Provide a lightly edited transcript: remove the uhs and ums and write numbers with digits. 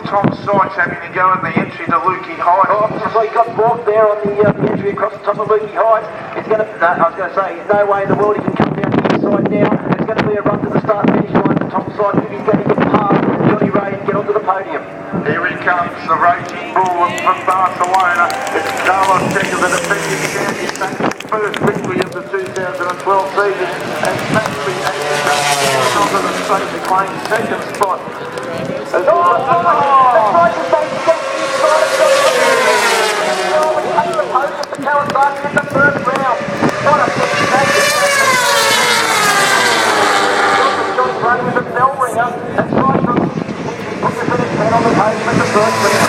Tom Sykes having to go in the entry to Lukey Heights. Oh, so he got blocked there on the entry across the top of Lukey Heights. It's going to, I was going to say, there's no way in the world he can come down the inside now. It's going to be a run to the start finish line for Tom Sykes. If he's going to get past Johnny Ray and get onto the podium. Here he comes, the raging bull from Barcelona. It's Carlos Checa, the defending champion, taking his first victory of the 2012 season, and thankfully onto the straight to claim second spot. That's right, the state gets inside of Johnny Ray. The podium for Kawasaki in the first round. What a fantastic Johnny Ray with a bell ringer and tried to put the finish man on the podium in the first round.